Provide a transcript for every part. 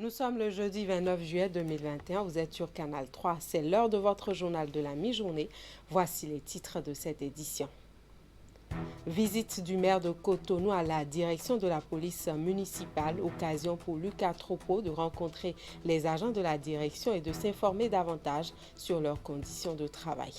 Nous sommes le jeudi 29 juillet 2021. Vous êtes sur Canal 3. C'est l'heure de votre journal de la mi-journée. Voici les titres de cette édition. Visite du maire de Cotonou à la direction de la police municipale. Occasion pour Lucas Tropo de rencontrer les agents de la direction et de s'informer davantage sur leurs conditions de travail.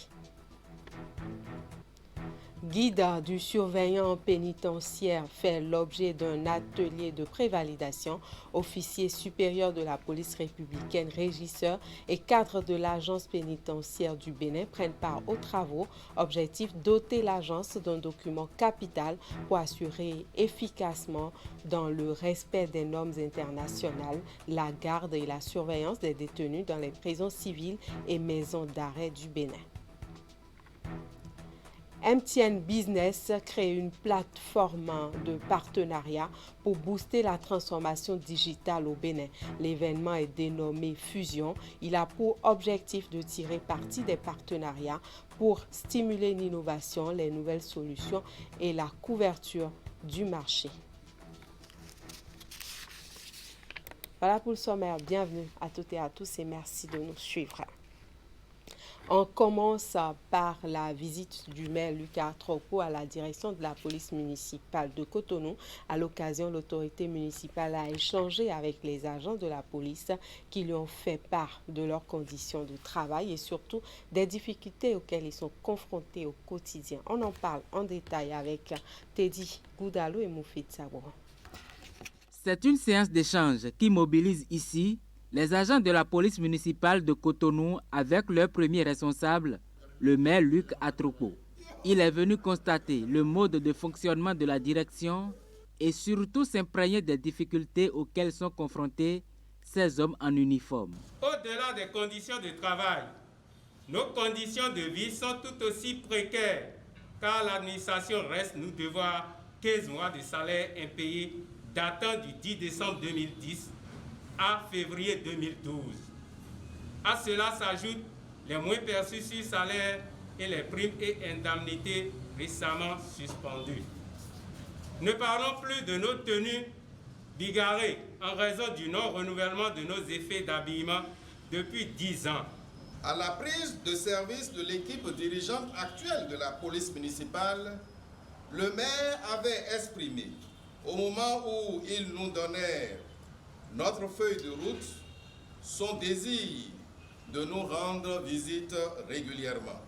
Guide du surveillant pénitentiaire fait l'objet d'un atelier de prévalidation. Officiers supérieurs de la police républicaine, régisseurs et cadres de l'agence pénitentiaire du Bénin prennent part aux travaux. Objectif: doter l'agence d'un document capital pour assurer efficacement, dans le respect des normes internationales, la garde et la surveillance des détenus dans les prisons civiles et maisons d'arrêt du Bénin. MTN Business crée une plateforme de partenariat pour booster la transformation digitale au Bénin. L'événement est dénommé Fusion. Il a pour objectif de tirer parti des partenariats pour stimuler l'innovation, les nouvelles solutions et la couverture du marché. Voilà pour le sommaire. Bienvenue à toutes et à tous et merci de nous suivre. On commence par la visite du maire Lucas Tropo à la direction de la police municipale de Cotonou. À l'occasion, l'autorité municipale a échangé avec les agents de la police qui lui ont fait part de leurs conditions de travail et surtout des difficultés auxquelles ils sont confrontés au quotidien. On en parle en détail avec Teddy Goudalo et Moufid Sabouran. C'est une séance d'échange qui mobilise ici les agents de la police municipale de Cotonou avec leur premier responsable, le maire Luc Atropo. Il est venu constater le mode de fonctionnement de la direction et surtout s'imprégner des difficultés auxquelles sont confrontés ces hommes en uniforme. Au-delà des conditions de travail, nos conditions de vie sont tout aussi précaires car l'administration reste nous devoir 15 mois de salaire impayé datant du 10 décembre 2010 à février 2012. À cela s'ajoutent les moins perçus sur salaire et les primes et indemnités récemment suspendues. Ne parlons plus de nos tenues bigarrées en raison du non-renouvellement de nos effets d'habillement depuis 10 ans. À la prise de service de l'équipe dirigeante actuelle de la police municipale, le maire avait exprimé, au moment où il nous donnait notre feuille de route, son désir de nous rendre visite régulièrement.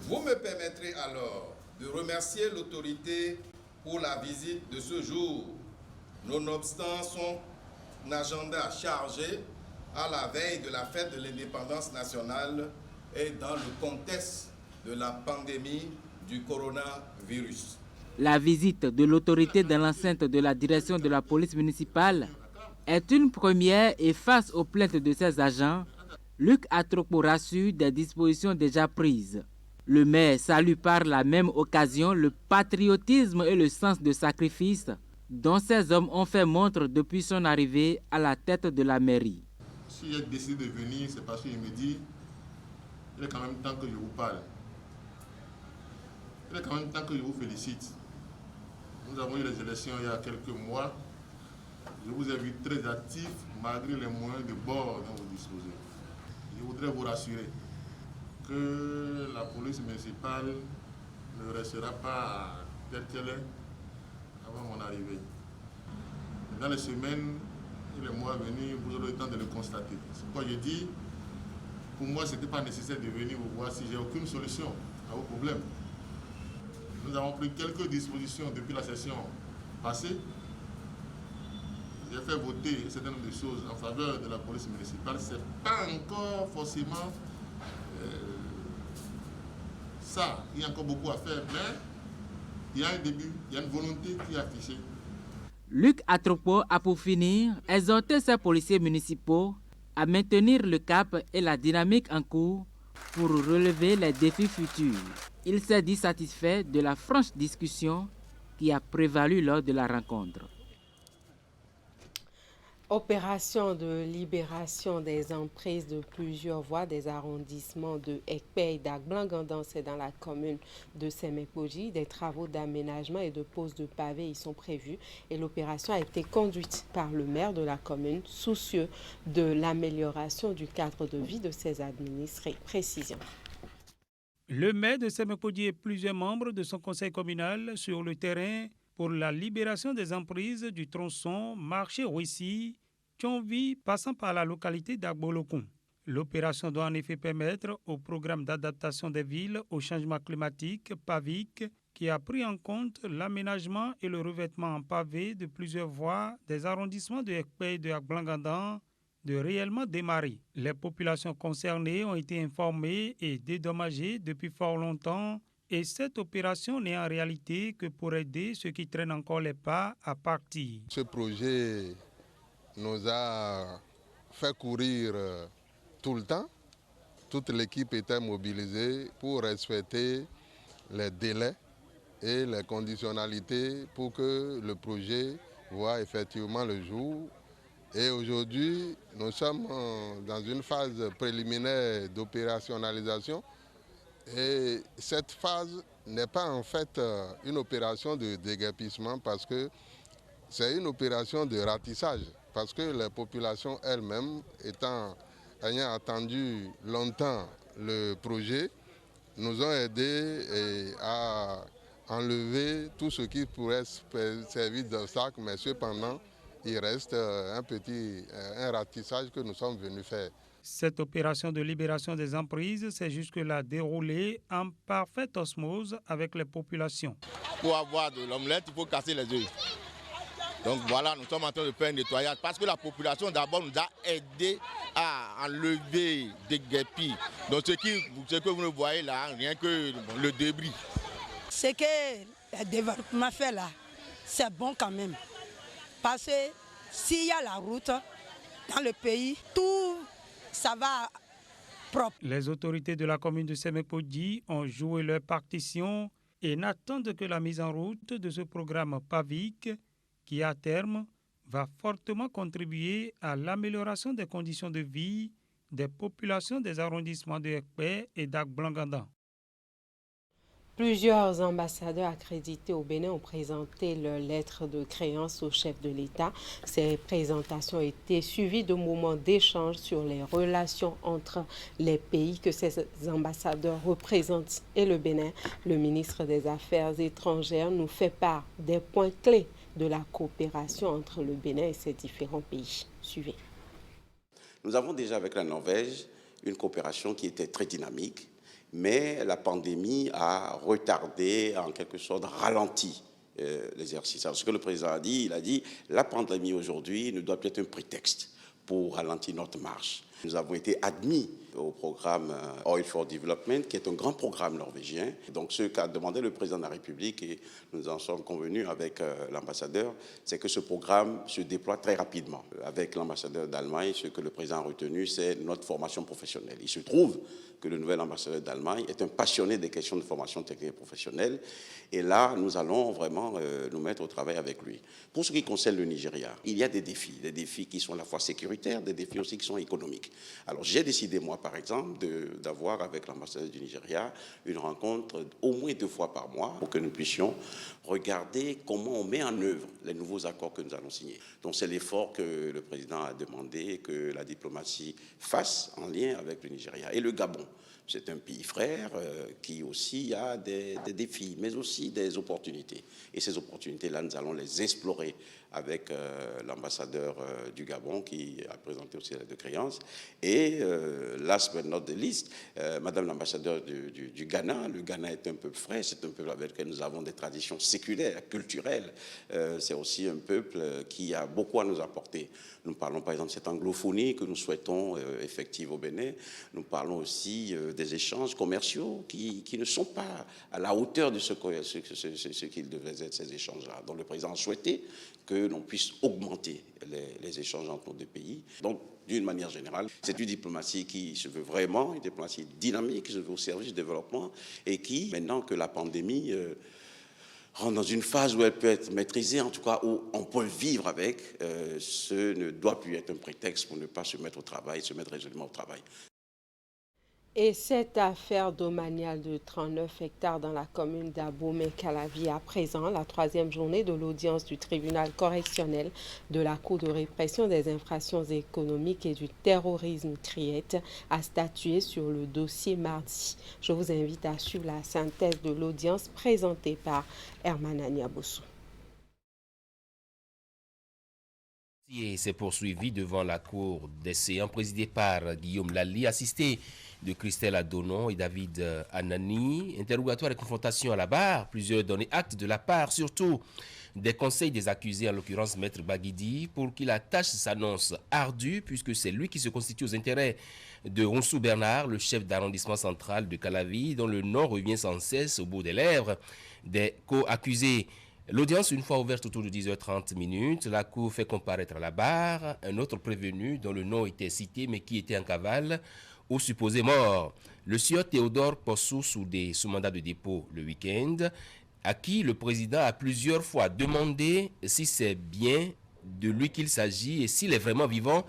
Vous me permettrez alors de remercier l'autorité pour la visite de ce jour, nonobstant son agenda chargé à la veille de la fête de l'indépendance nationale et dans le contexte de la pandémie du coronavirus. La visite de l'autorité dans l'enceinte de la direction de la police municipale est une première et face aux plaintes de ses agents, Luc Atropo rassure des dispositions déjà prises. Le maire salue par la même occasion le patriotisme et le sens de sacrifice dont ces hommes ont fait montre depuis son arrivée à la tête de la mairie. Si j'ai décidé de venir, c'est parce qu'il me dit il est quand même temps que je vous parle. Il est quand même temps que je vous félicite. Nous avons eu les élections il y a quelques mois. Je vous ai vu très actif malgré les moyens de bord dont vous disposez. Je voudrais vous rassurer que la police municipale ne restera pas telle qu'elle est avant mon arrivée. Dans les semaines et les mois à venir, vous aurez le temps de le constater. C'est pourquoi je dis, pour moi, ce n'était pas nécessaire de venir vous voir si j'ai aucune solution à vos problèmes. Nous avons pris quelques dispositions depuis la session passée. J'ai fait voter un certain nombre de choses en faveur de la police municipale. Ce n'est pas encore forcément ça. Il y a encore beaucoup à faire, mais il y a un début, il y a une volonté qui est affichée. Luc Atropo a pour finir exhorté ses policiers municipaux à maintenir le cap et la dynamique en cours pour relever les défis futurs. Il s'est dit satisfait de la franche discussion qui a prévalu lors de la rencontre. Opération de libération des emprises de plusieurs voies des arrondissements de Ekpé et d'Agblangandan, c'est dans la commune de Semepoji. Des travaux d'aménagement et de pose de pavés y sont prévus et l'opération a été conduite par le maire de la commune, soucieux de l'amélioration du cadre de vie de ses administrés. Précision. Le maire de Semepoji et plusieurs membres de son conseil communal sur le terrain pour la libération des emprises du tronçon marché-Rouissi, Tchonvi, passant par la localité d'Agbolokun. L'opération doit en effet permettre au programme d'adaptation des villes au changement climatique, PAVIC, qui a pris en compte l'aménagement et le revêtement en pavé de plusieurs voies des arrondissements de Ekpé et de Agblangandan, de réellement démarrer. Les populations concernées ont été informées et dédommagées depuis fort longtemps. Et cette opération n'est en réalité que pour aider ceux qui traînent encore les pas à partir. Ce projet nous a fait courir tout le temps. Toute l'équipe était mobilisée pour respecter les délais et les conditionnalités pour que le projet voit effectivement le jour. Et aujourd'hui, nous sommes dans une phase préliminaire d'opérationnalisation. Et cette phase n'est pas en fait une opération de déguerpissement parce que c'est une opération de ratissage. Parce que les populations elles-mêmes, ayant attendu longtemps le projet, nous ont aidés à enlever tout ce qui pourrait servir d'obstacle, mais cependant, il reste un ratissage que nous sommes venus faire. Cette opération de libération des emprises s'est jusque-là déroulée en parfaite osmose avec les populations. Pour avoir de l'omelette, il faut casser les œufs. Donc voilà, nous sommes en train de faire un nettoyage parce que la population d'abord nous a aidés à enlever des guépis. Donc ce que vous voyez là, rien que le débris. Ce que le développement fait là, c'est bon quand même. Parce que s'il y a la route dans le pays, tout ça va propre. Les autorités de la commune de Semepoji ont joué leur partition et n'attendent que la mise en route de ce programme PAVIC qui, à terme, va fortement contribuer à l'amélioration des conditions de vie des populations des arrondissements de Ekpé et d'Agblangandan. Plusieurs ambassadeurs accrédités au Bénin ont présenté leur lettre de créance au chef de l'État. Ces présentations ont été suivies de moments d'échange sur les relations entre les pays que ces ambassadeurs représentent et le Bénin. Le ministre des Affaires étrangères nous fait part des points clés de la coopération entre le Bénin et ces différents pays. Suivez. Nous avons déjà avec la Norvège une coopération qui était très dynamique. Mais la pandémie a retardé, en quelque sorte, ralenti l'exercice. Alors, ce que le président a dit, il a dit la pandémie aujourd'hui ne doit plus être un prétexte pour ralentir notre marche. Nous avons été admis au programme Oil for Development, qui est un grand programme norvégien. Donc, ce qu'a demandé le président de la République, et nous en sommes convenus avec l'ambassadeur, c'est que ce programme se déploie très rapidement. Avec l'ambassadeur d'Allemagne, ce que le président a retenu, c'est notre formation professionnelle. Il se trouve que le nouvel ambassadeur d'Allemagne est un passionné des questions de formation technique et professionnelle. Et là, nous allons vraiment nous mettre au travail avec lui. Pour ce qui concerne le Nigeria, il y a des défis qui sont à la fois sécuritaires, des défis aussi qui sont économiques. Alors, j'ai décidé, moi, par exemple, d'avoir avec l'ambassadeur du Nigeria une rencontre au moins 2 fois par mois pour que nous puissions regarder comment on met en œuvre les nouveaux accords que nous allons signer. Donc, c'est l'effort que le président a demandé que la diplomatie fasse en lien avec le Nigeria. Et le Gabon, c'est un pays frère qui aussi a des défis, mais aussi des opportunités. Et ces opportunités-là, nous allons les explorer avec l'ambassadeur du Gabon qui a présenté aussi la lettre de créance. Et last but not the least, Madame l'ambassadeur du Ghana. Le Ghana est un peuple frère, c'est un peuple avec lequel nous avons des traditions séculaires, culturelles. C'est aussi un peuple qui a beaucoup à nous apporter. Nous parlons par exemple de cette anglophonie que nous souhaitons effective au Bénin. Nous parlons aussi des échanges commerciaux qui ne sont pas à la hauteur de ce qu'ils devraient être, ces échanges-là. Donc le président a souhaité que l'on puisse augmenter les échanges entre nos deux pays. Donc, d'une manière générale, c'est une diplomatie qui se veut vraiment, une diplomatie dynamique, qui se veut au service du développement et qui, maintenant que la pandémie rentre dans une phase où elle peut être maîtrisée, en tout cas où on peut vivre avec, ce ne doit plus être un prétexte pour ne pas se mettre au travail, se mettre résolument au travail. Et cette affaire domaniale de 39 hectares dans la commune d'Abomey-Calavi à présent, la troisième journée de l'audience du tribunal correctionnel de la Cour de répression des infractions économiques et du terrorisme CRIET a statué sur le dossier mardi. Je vous invite à suivre la synthèse de l'audience présentée par Herman Agnabossou. Et s'est poursuivi devant la cour des séances présidée par Guillaume Lally, assisté de Christelle Adonon et David Anani. Interrogatoire et confrontation à la barre, plusieurs données actes de la part, surtout des conseils des accusés, en l'occurrence Maître Baguidi, pour qu'il attache s'annonce ardue, puisque c'est lui qui se constitue aux intérêts de Ronsou Bernard, le chef d'arrondissement central de Calavi, dont le nom revient sans cesse au bout des lèvres des co-accusés. L'audience, une fois ouverte autour de 10h30, la Cour fait comparaître à la barre un autre prévenu dont le nom était cité mais qui était en cavale ou supposé mort. Le sieur Théodore Possou sous mandat de dépôt le week-end, à qui le président a plusieurs fois demandé si c'est bien de lui qu'il s'agit et s'il est vraiment vivant.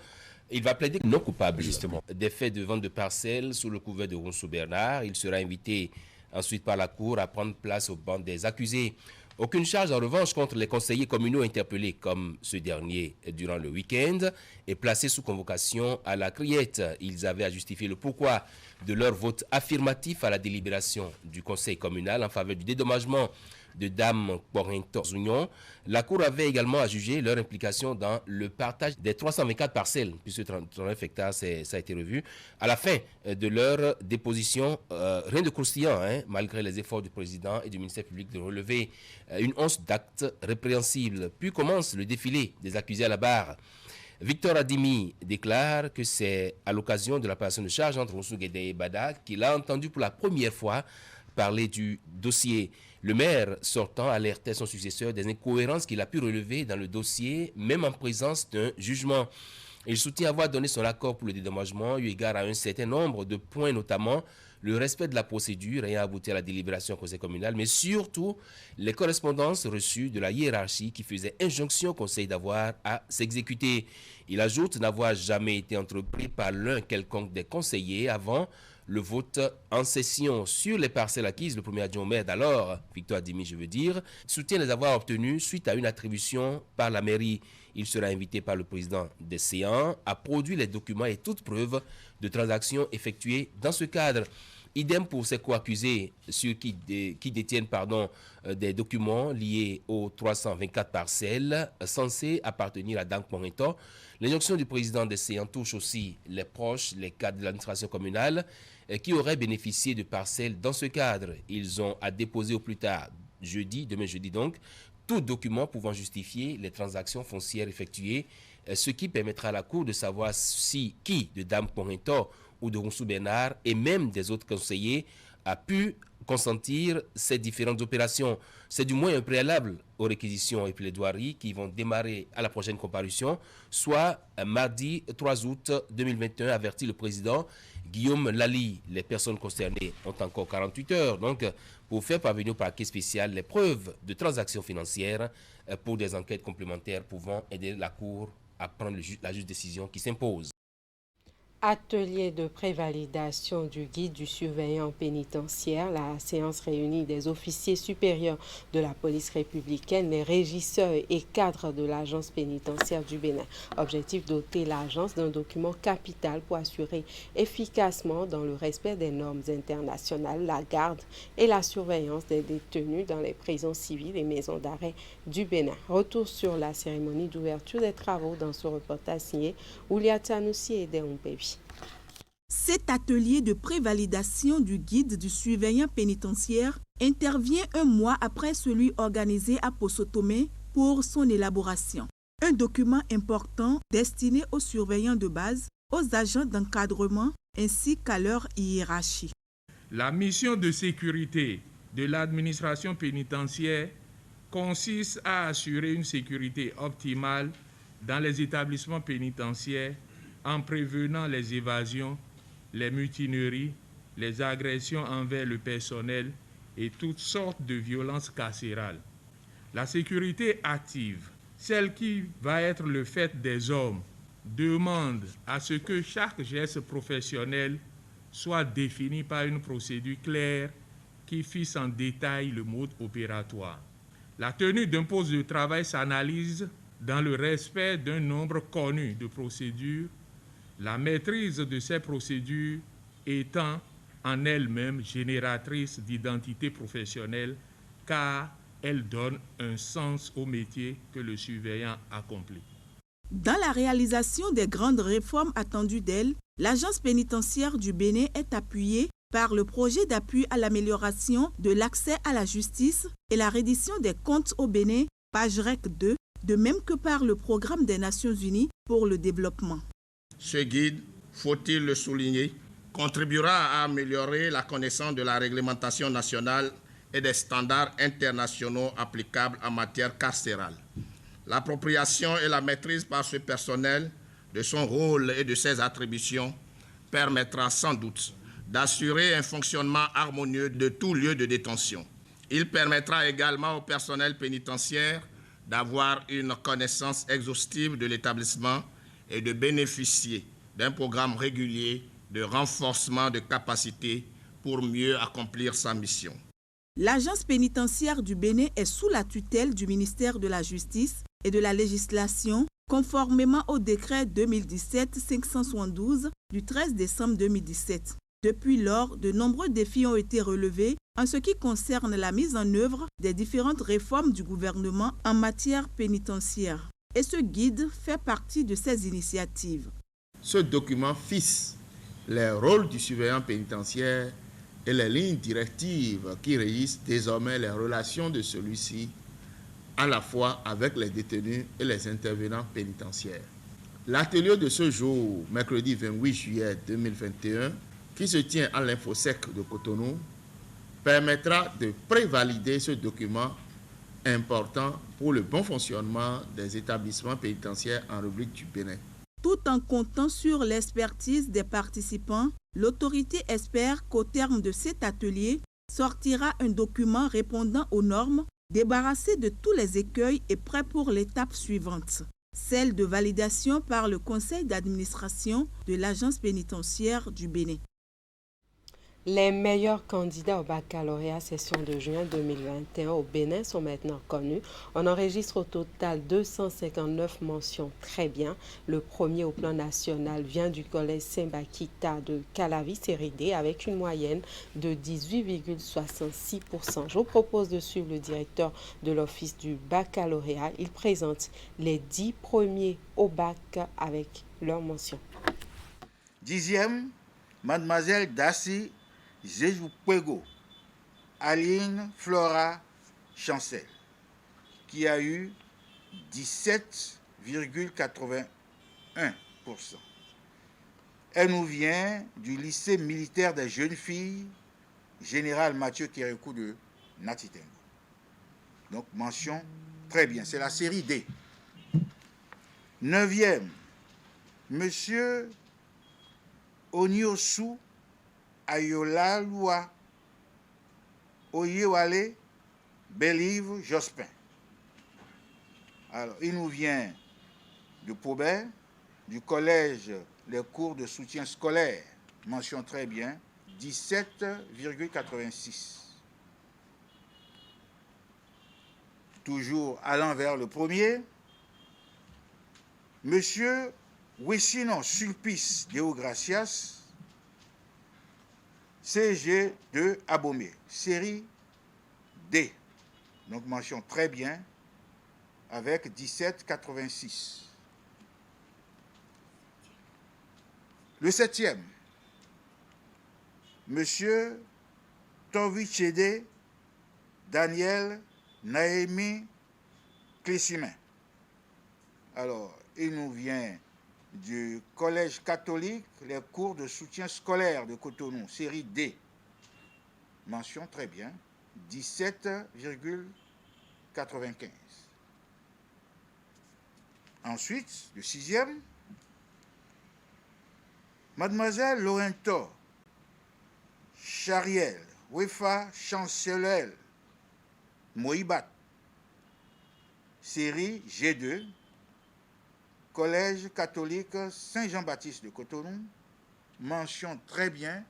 Il va plaider non coupable, justement. Des faits de vente de parcelles sous le couvert de Ronsou Bernard. Il sera invité ensuite par la Cour à prendre place au banc des accusés. Aucune charge en revanche contre les conseillers communaux interpellés comme ce dernier durant le week-end et placés sous convocation à la criette. Ils avaient à justifier le pourquoi de leur vote affirmatif à la délibération du conseil communal en faveur du dédommagement de Dame Porinto-Zougnon. La Cour avait également à juger leur implication dans le partage des 324 parcelles, puisque 39 hectares, ça a été revu. À la fin de leur déposition, rien de croustillant, malgré les efforts du président et du ministère public de relever une once d'actes répréhensibles. Puis commence le défilé des accusés à la barre. Victor Adimi déclare que c'est à l'occasion de la passation de charge entre Ronsou Guédé et Bada qu'il a entendu pour la première fois parler du dossier. Le maire sortant alertait son successeur des incohérences qu'il a pu relever dans le dossier, même en présence d'un jugement. Il soutient avoir donné son accord pour le dédommagement, eu égard à un certain nombre de points, notamment le respect de la procédure ayant abouti à la délibération au conseil communal, mais surtout les correspondances reçues de la hiérarchie qui faisait injonction au conseil d'avoir à s'exécuter. Il ajoute n'avoir jamais été entrepris par l'un quelconque des conseillers avant le vote en session sur les parcelles acquises. Le premier adjoint au maire d'alors, Victor Adimi, je veux dire, soutient les avoir obtenus suite à une attribution par la mairie. Il sera invité par le président des séances à produire les documents et toutes preuves de transactions effectuées dans ce cadre. Idem pour ces co-accusés qui détiennent des documents liés aux 324 parcelles censées appartenir à Dame Porinto. L'injonction du président des séances touche aussi les proches, les cadres de l'administration communale qui auraient bénéficié de parcelles dans ce cadre. Ils ont à déposer au plus tard demain jeudi donc, tout document pouvant justifier les transactions foncières effectuées, ce qui permettra à la Cour de savoir si qui de Dame Porinto ou de Ronsou Bernard et même des autres conseillers a pu consentir ces différentes opérations. C'est du moins un préalable aux réquisitions et plaidoiries qui vont démarrer à la prochaine comparution, soit mardi 3 août 2021, avertit le président Guillaume Lally. Les personnes concernées ont encore 48 heures donc pour faire parvenir au parquet spécial les preuves de transactions financières pour des enquêtes complémentaires pouvant aider la Cour à prendre la juste décision qui s'impose. Atelier de prévalidation du guide du surveillant pénitentiaire. La séance réunit des officiers supérieurs de la police républicaine, les régisseurs et cadres de l'agence pénitentiaire du Bénin. Objectif: doter l'agence d'un document capital pour assurer efficacement, dans le respect des normes internationales, la garde et la surveillance des détenus dans les prisons civiles et maisons d'arrêt du Bénin. Retour sur la cérémonie d'ouverture des travaux dans ce reportage signé Oulia Tanoussi et Deumpevi. Cet atelier de prévalidation du guide du surveillant pénitentiaire intervient un mois après celui organisé à Poso-Tomé pour son élaboration. Un document important destiné aux surveillants de base, aux agents d'encadrement ainsi qu'à leur hiérarchie. La mission de sécurité de l'administration pénitentiaire consiste à assurer une sécurité optimale dans les établissements pénitentiaires en prévenant les évasions, les mutineries, les agressions envers le personnel et toutes sortes de violences carcérales. La sécurité active, celle qui va être le fait des hommes, demande à ce que chaque geste professionnel soit défini par une procédure claire qui fixe en détail le mode opératoire. La tenue d'un poste de travail s'analyse dans le respect d'un nombre connu de procédures, la maîtrise de ces procédures étant en elle-même génératrice d'identité professionnelle car elle donne un sens au métier que le surveillant accomplit. Dans la réalisation des grandes réformes attendues d'elle, l'Agence pénitentiaire du Bénin est appuyée par le projet d'appui à l'amélioration de l'accès à la justice et la reddition des comptes au Bénin, page REC 2, de même que par le Programme des Nations Unies pour le développement. Ce guide, faut-il le souligner, contribuera à améliorer la connaissance de la réglementation nationale et des standards internationaux applicables en matière carcérale. L'appropriation et la maîtrise par ce personnel de son rôle et de ses attributions permettra sans doute d'assurer un fonctionnement harmonieux de tout lieu de détention. Il permettra également au personnel pénitentiaire d'avoir une connaissance exhaustive de l'établissement et de bénéficier d'un programme régulier de renforcement de capacités pour mieux accomplir sa mission. L'Agence pénitentiaire du Bénin est sous la tutelle du ministère de la Justice et de la Législation, conformément au décret 2017-572 du 13 décembre 2017. Depuis lors, de nombreux défis ont été relevés en ce qui concerne la mise en œuvre des différentes réformes du gouvernement en matière pénitentiaire. Et ce guide fait partie de ces initiatives. Ce document fixe les rôles du surveillant pénitentiaire et les lignes directives qui régissent désormais les relations de celui-ci à la fois avec les détenus et les intervenants pénitentiaires. L'atelier de ce jour, mercredi 28 juillet 2021, qui se tient à l'Infosec de Cotonou, permettra de prévalider ce document important pour le bon fonctionnement des établissements pénitentiaires en République du Bénin. Tout en comptant sur l'expertise des participants, l'autorité espère qu'au terme de cet atelier sortira un document répondant aux normes, débarrassé de tous les écueils et prêt pour l'étape suivante, celle de validation par le conseil d'administration de l'Agence pénitentiaire du Bénin. Les meilleurs candidats au baccalauréat session de juin 2021 au Bénin sont maintenant connus. On enregistre au total 259 mentions très bien. Le premier au plan national vient du collège Saint-Bakita de Calavi, série D, avec une moyenne de 18,66%. Je vous propose de suivre le directeur de l'Office du baccalauréat. Il présente les 10 premiers au bac avec leurs mentions. 10e, Mademoiselle Dassi Zéjoukwego, Aline Flora Chancel, qui a eu 17,81%. Elle nous vient du lycée militaire des jeunes filles, Général Mathieu Kérékou de Natitengo. Donc, mention très bien, c'est la série D. 9e, Monsieur Onyosu Ayolalua Oyewale Belive Jospin. Alors, il nous vient de Paubert, du collège Les cours de soutien scolaire, mention très bien, 17,86. Toujours allant vers le premier, Monsieur Wessinon Sulpice Deogracias, CG de Abomey, série D. Donc mention très bien avec 17,86. Le 7e, Monsieur Tovichede Daniel Naemi Clessimin. Alors, il nous vient du collège catholique, les cours de soutien scolaire de Cotonou, série D. Mention très bien, 17,95. Ensuite, le 6e, Mademoiselle Laurento Chariel, Wefa Chancelier Moïbat, série G2, Collège catholique Saint-Jean-Baptiste de Cotonou, mention très bien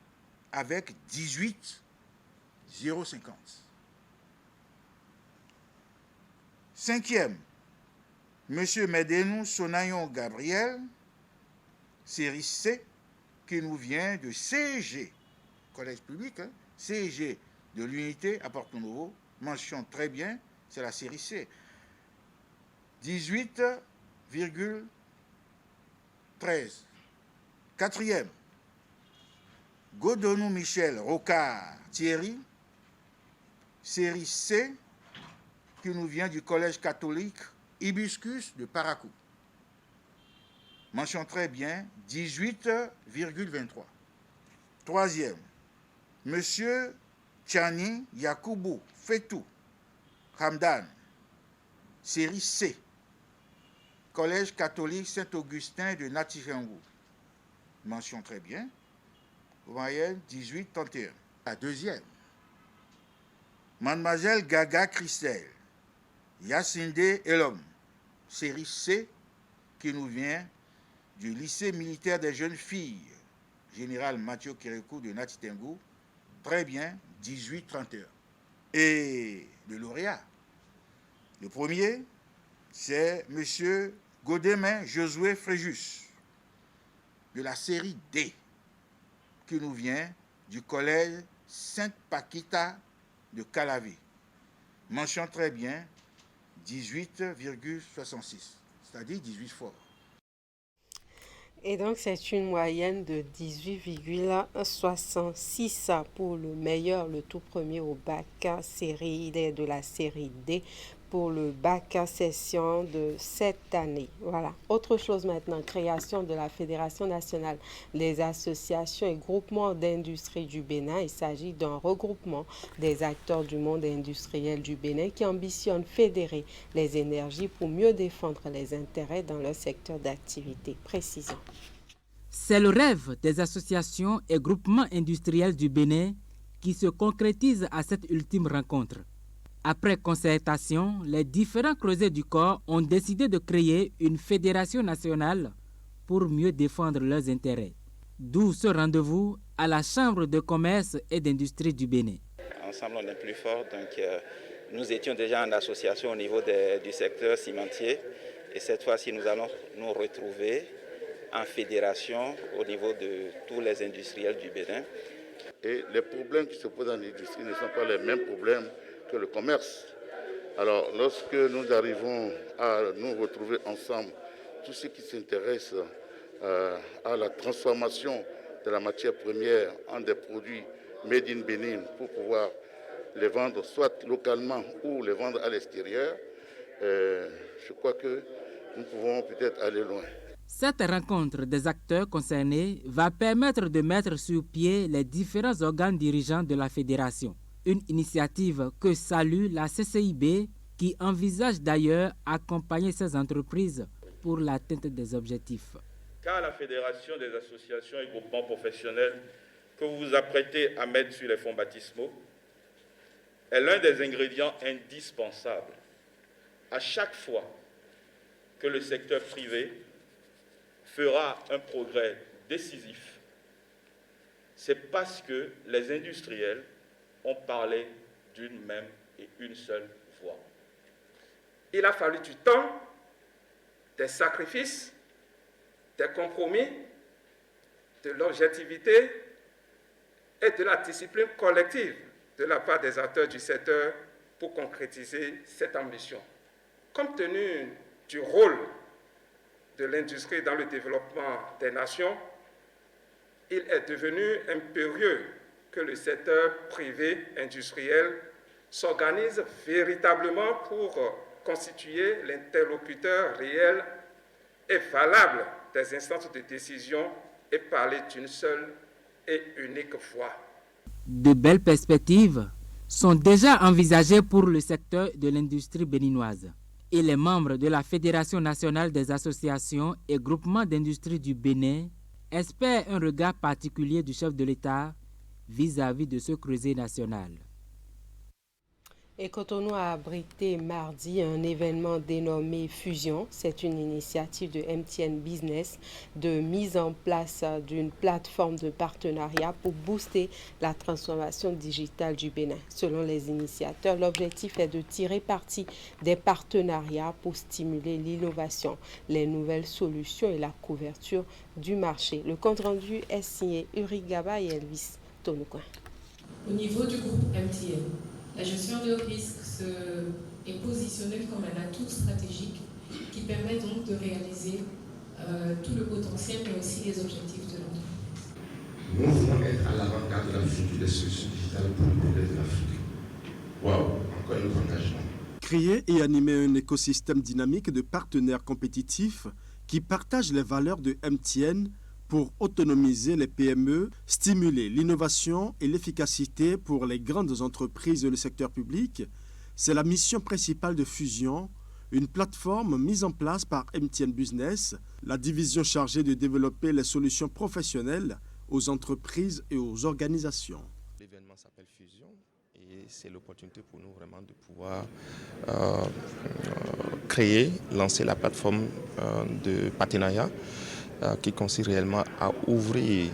avec 18,050. Cinquième, M. Medenou Sonayon Gabriel, série C, qui nous vient de CG, collège public, hein, CG de l'unité à Porto Novo, mention très bien, c'est la série C. 18,13. Quatrième, Godonou Michel Rocard Thierry, série C, qui nous vient du collège catholique Hibiscus de Paracou. Mention très bien, 18,23. Troisième, Monsieur Tchani Yakoubou Fetou Hamdan, série C, Collège catholique Saint-Augustin de Natifengou. Mention très bien, moyenne 18,31. La deuxième, Mademoiselle Gaga Christelle, Yacinde Elom, série C, qui nous vient du lycée militaire des jeunes filles, Général Mathieu Kérékou de Natitengou, très bien, 18,31. Et le lauréat, le premier, c'est M. Godémin Josué Fréjus, de la série D, qui nous vient du collège Sainte-Paquita de Calavi. Mention très bien, 18,66, c'est-à-dire 18 fort. Et donc, c'est une moyenne de 18,66 pour le meilleur, le tout premier au bac série. Il est de la série D pour le bac session de cette année. Voilà. Autre chose maintenant, création de la Fédération nationale des associations et groupements d'industrie du Bénin. Il s'agit d'un regroupement des acteurs du monde industriel du Bénin qui ambitionne fédérer les énergies pour mieux défendre les intérêts dans leur secteur d'activité. Précisons. C'est le rêve des associations et groupements industriels du Bénin qui se concrétise à cette ultime rencontre. Après concertation, les différents creusets du corps ont décidé de créer une fédération nationale pour mieux défendre leurs intérêts. D'où ce rendez-vous à la Chambre de commerce et d'industrie du Bénin. Ensemble, on est plus fort. Donc, nous étions déjà en association au niveau du secteur cimentier. Et cette fois-ci, nous allons nous retrouver en fédération au niveau de tous les industriels du Bénin. Et les problèmes qui se posent dans l'industrie ne sont pas les mêmes problèmes que le commerce. Alors, lorsque nous arrivons à nous retrouver ensemble, tous ceux qui s'intéressent à la transformation de la matière première en des produits made in Bénin pour pouvoir les vendre soit localement ou les vendre à l'extérieur, je crois que nous pouvons peut-être aller loin. Cette rencontre des acteurs concernés va permettre de mettre sur pied les différents organes dirigeants de la fédération. Une initiative que salue la CCIB qui envisage d'ailleurs accompagner ces entreprises pour l'atteinte des objectifs. Car la Fédération des associations et groupements professionnels que vous vous apprêtez à mettre sur les fonds baptismaux est l'un des ingrédients indispensables à chaque fois que le secteur privé fera un progrès décisif. C'est parce que les industriels ont parlé d'une même et une seule voix. Il a fallu du temps, des sacrifices, des compromis, de l'objectivité et de la discipline collective de la part des acteurs du secteur pour concrétiser cette ambition. Compte tenu du rôle de l'industrie dans le développement des nations, il est devenu impérieux que le secteur privé industriel s'organise véritablement pour constituer l'interlocuteur réel et valable des instances de décision et parler d'une seule et unique voix. De belles perspectives sont déjà envisagées pour le secteur de l'industrie béninoise. Et les membres de la Fédération nationale des associations et groupements d'industrie du Bénin espèrent un regard particulier du chef de l'État vis-à-vis de ce creuset national. Et Cotonou a abrité mardi un événement dénommé Fusion. C'est une initiative de MTN Business de mise en place d'une plateforme de partenariat pour booster la transformation digitale du Bénin. Selon les initiateurs, l'objectif est de tirer parti des partenariats pour stimuler l'innovation, les nouvelles solutions et la couverture du marché. Le compte-rendu est signé Uri Gaba et Elvis Tonoukoin. Au niveau du groupe MTN, la gestion de risque est positionnée comme un atout stratégique qui permet donc de réaliser tout le potentiel, mais aussi les objectifs de l'entreprise. Nous voulons être à l'avant-garde de la future des solutions digitales pour le progrès de l'Afrique. Waouh, encore un autre engagement. Créer et animer un écosystème dynamique de partenaires compétitifs qui partagent les valeurs de MTN pour autonomiser les PME, stimuler l'innovation et l'efficacité pour les grandes entreprises et le secteur public, c'est la mission principale de Fusion, une plateforme mise en place par MTN Business, la division chargée de développer les solutions professionnelles aux entreprises et aux organisations. L'événement s'appelle Fusion et c'est l'opportunité pour nous vraiment de pouvoir créer, lancer la plateforme de partenariat qui consiste réellement à ouvrir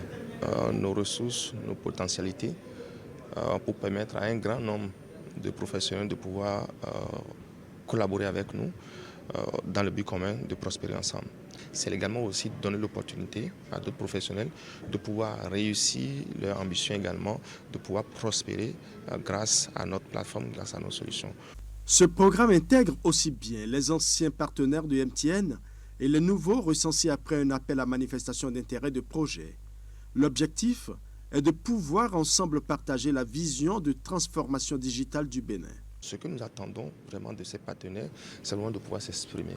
nos ressources, nos potentialités pour permettre à un grand nombre de professionnels de pouvoir collaborer avec nous dans le but commun de prospérer ensemble. C'est également aussi donner l'opportunité à d'autres professionnels de pouvoir réussir leur ambition également, de pouvoir prospérer grâce à notre plateforme, grâce à nos solutions. Ce programme intègre aussi bien les anciens partenaires de MTN et les nouveaux recensés après un appel à manifestation d'intérêt de projet. L'objectif est de pouvoir ensemble partager la vision de transformation digitale du Bénin. Ce que nous attendons vraiment de ces partenaires, c'est vraiment de pouvoir s'exprimer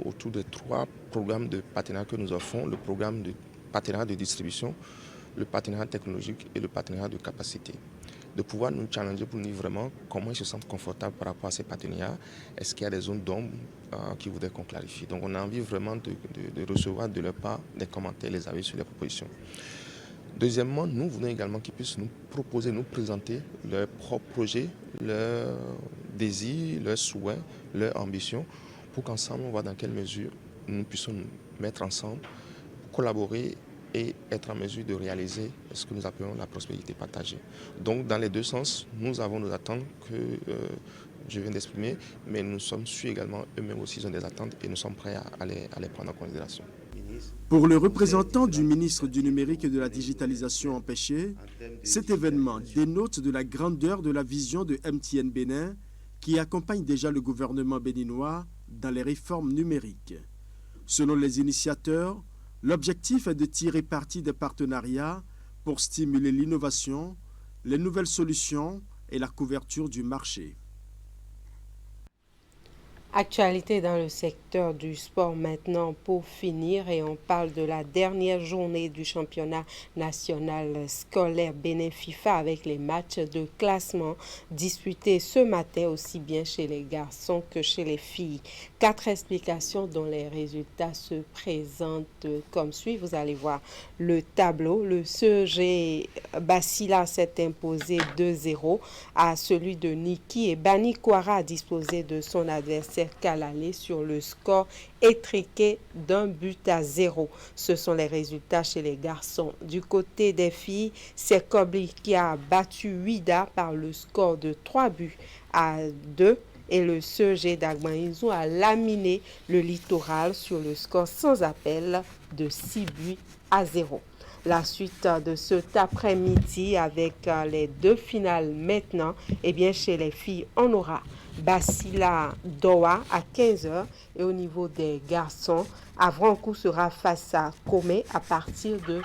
autour de 3 programmes de partenariat que nous offrons, le programme de partenariat de distribution, le partenariat technologique et le partenariat de capacité. De pouvoir nous challenger pour nous dire vraiment comment ils se sentent confortables par rapport à ces partenariats. Est-ce qu'il y a des zones d'ombre qu'ils voudraient qu'on clarifie. Donc on a envie vraiment de recevoir de leur part des commentaires, les avis sur les propositions. Deuxièmement, nous voulons également qu'ils puissent nous proposer, nous présenter leurs propres projets, leurs désirs, leurs souhaits, leurs ambitions, pour qu'ensemble on voit dans quelle mesure nous puissions nous mettre ensemble, collaborer et être en mesure de réaliser ce que nous appelons la prospérité partagée. Donc dans les deux sens, nous avons nos attentes que je viens d'exprimer, mais nous sommes sûrs également, eux-mêmes aussi ils ont des attentes et nous sommes prêts à les prendre en considération. Pour le représentant du ministre du Numérique et de la Digitalisation empêché, cet événement dénote de la grandeur de la vision de MTN Bénin qui accompagne déjà le gouvernement béninois dans les réformes numériques. Selon les initiateurs, l'objectif est de tirer parti des partenariats pour stimuler l'innovation, les nouvelles solutions et la couverture du marché. Actualité dans le secteur du sport maintenant pour finir et on parle de la dernière journée du championnat national scolaire Bénin FIFA avec les matchs de classement disputés ce matin aussi bien chez les garçons que chez les filles. 4 explications dont les résultats se présentent comme suit. Vous allez voir le tableau. Le CEG Basila s'est imposé 2-0 à celui de Niki et Bani Kwara a disposé de son adversaire Kalalé sur le score étriqué d'1-0. Ce sont les résultats chez les garçons. Du côté des filles, c'est Kobli qui a battu Ouida par le score de 3-2 et le CEG d'Agmaïzou a laminé le Littoral sur le score sans appel de 6-0. La suite de cet après-midi avec les 2 finales maintenant, eh bien chez les filles, on aura Basila Doha à 15h et au niveau des garçons, Avrancourt sera face à Komé à partir de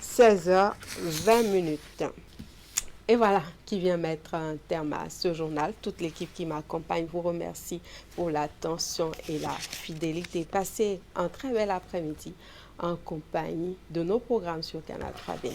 16h20. Et voilà qui vient mettre un terme à ce journal. Toute l'équipe qui m'accompagne vous remercie pour l'attention et la fidélité. Passez un très bel après-midi en compagnie de nos programmes sur Canal 3 Bénin.